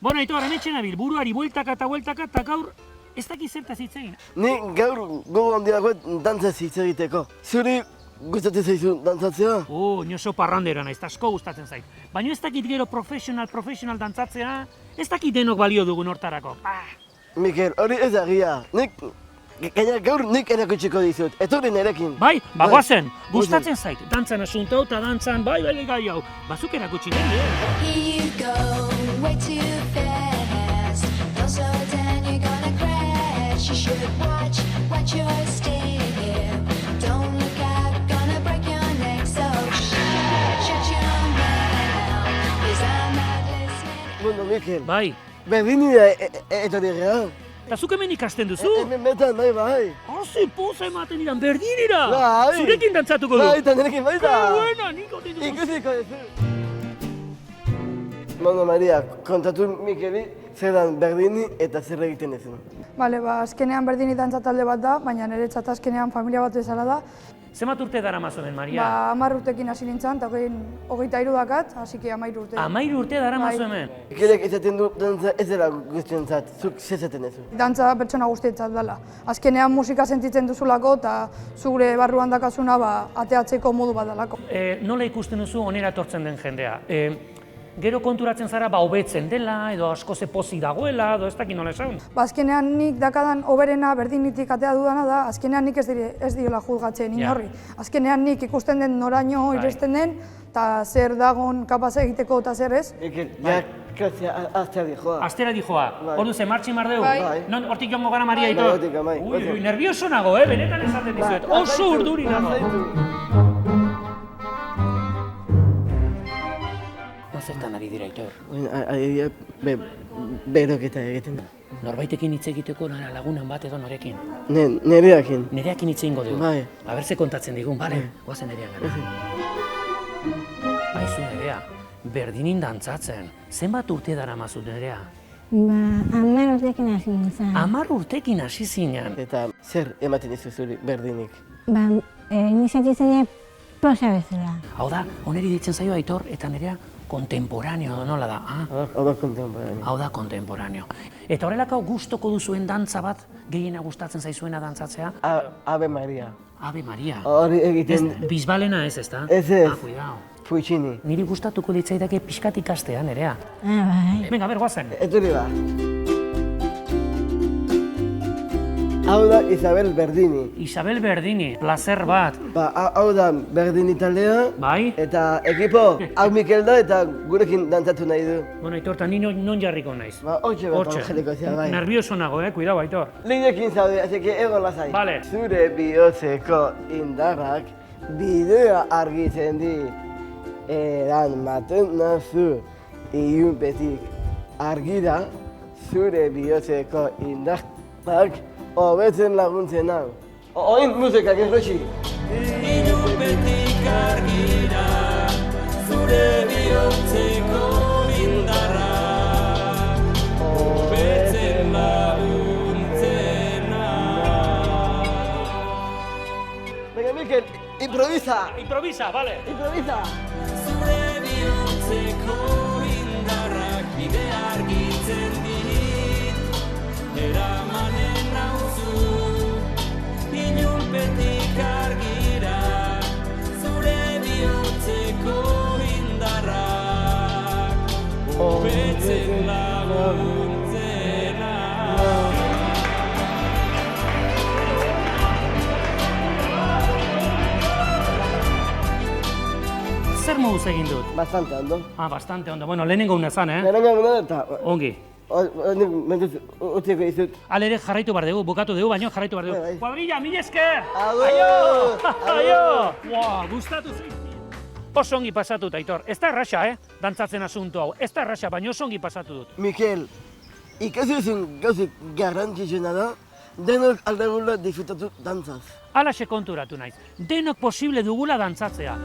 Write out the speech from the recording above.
Bueno, Aitor, hemen nabil, buruari bueltaka eta gaur ez dakit zertaz hitz egin. Ni gaur gogo handiagoet dantzaz hitz egiteko. Zuri gustatzen zaizu dantzatzea? Oso parrandera naiz, asko gustatzen zait. Baina ez dakit gero profesional dantzatzea, ez dakit denok balio dugun hortarako. Mikel, hori ez agia. Gaina gaur nik erakutsiko dizut, etorri nerekin. Bai, bagoazen, gustatzen zait, dantzan asunto hau eta dantzan, bai gai hau. Bazuk erakutsi niri, Here you go, way too fast. Don't slow down, you're gonna crash. You should watch your step. Don't look out, gonna break your neck. So shut your mouth, 'cause I'm not listening. Bueno, Mikel, Bai, berdini da etorri gara. eta zuk hemen ikasten duzu? Hemen betan, bai. Hasi poza ematen iran, berdinira! Bai. Zurekin dantzatuko du! Bai, eta nerekin baita. Ke buena, nik ote dugu! Ikusiko duzu. Bueno, Maria, kontatu Mikeli zer dan berdini eta zer egiten ezun. Bale, azkenean berdini dantza talde bat da, baina niretzat azkenean familia bat bezala da. Zemat urte daramazu hemen, Maria? 10 urtekin hasi nintzen, eta 23 dakat, hasi ki 13 urte. 13 urte daramazu Bai. hemen? Mikelek esaten du dantza ez dela guztientzat, zuk zezaten ezu. Dantza pertsona guztientzat dela. Azkenean musika sentitzen duzulako eta zure barruan dakazuna ateatzeko modu bat dalako. Nola ikusten duzu onera etortzen den jendea? Gero konturatzen zara hobetzen dela, edo asko ze pozik dagoela, edo ez dakit nola esan? Azkenean nik dakadan hoberena berdinitik atea dudana da, azkenean nik ez diola julgatzen inorri. Azkenean nik ikusten den noraino iresten den, eta zer dagon kapaz egiteko eta zer ez. Mikel, ja, klasia aztea dijoa. Astera dijoa, Bai. ordu ze martxin bar dugu? Bai. Non, hortik joango gara, Maria, Aitor? Hortik, bai. Ui, nervioso nago, benetan esaten dizuet, oso urduri nago. Zertan ari dira, Aitor? Adibidea, beroketa egiten da. Norbaitekin hitz egiteko lagunan bat edo norekin? Nereakin. Nereakin hitz egingo dugu. Bai. Aber ze kontatzen digun, bale? Goazen nerea gara. Baizu nerea, berdinin dantzatzen. Zenbat urte daramazu nerea? 10 urtekin hasi nintzen. 10 urtekin hasi zinen. Eta zer ematen dizu zuri berdinik? Iniziatitzen posa bezala. Hau da, oneri ditzen zaio Aitor eta nerea kontemporaneo nola da. Hau da kontemporaneo. Hau da kontemporaneo. Eta horrelako gustoko duzuen dantza bat, gehiena gustatzen zaizuena dantzatzea? Ave Maria. Ave Maria. Hori egiten... Bisbalena ez, ezta? Ez. Cuidao. Fuitxini. Niri gustatuko litzaidake pixkat ikastea, nerea. Bai. Venga, ber, goazen. Etorri ba. Hau da Isabel Berdini. Isabel Berdini, placer bat. Hau da Berdini taldea. Bai? Eta ekipo, hau Mikel da eta gurekin dantzatu nahi du. Bueno, Aitor, eta ni non jarriko naiz? Hortxe bat angeliko zea, bai. Nervioso nago, cuidao, Aitor. Linekin zaude, azeke egon lasai. Vale. Zure bihotzeko indarrak bidea argitzen di. Eran maten nazu ilunpetik argira zure bihotzeko indarrak hobetzen laguntzen hau. Oin musikak ez roxi. Ilunpetik argira, zure bihotzeko indarra, hobetzen laguntzena. Venga, Mikel, improvisa! Improvisa, vale. Improvisa! Zure bihotzeko indarrak bide argitzen dit, eramanen nauzu, ilunpetik argira, zure bihotzeko indarrak, hobetzen laguntzena. Zer moduz egin dut? Bastante ondo. Bastante ondo. Bueno, lehenengo una zan, Lehenengo guna eta... Ongi. Nik mentuz utziko dizut. Alere jarraitu bar dugu, bukatu dugu, baino jarraitu bar dugu. Bai, bai. Kuadrilla, mila esker! Agur! Aio! Agur! Aio! Gustatu zaizkit. Oso ongi pasatut, Aitor. Ez da erraxa, dantzatzen asunto hau. Ez da erraxa, baina oso ongi pasatu dut. Mikel, ikasi duzun gauzik garrantzitsuna da, denok aldagula disfrutatu dantzaz. Alaxe konturatu naiz. Denok posible dugula dantzatzea.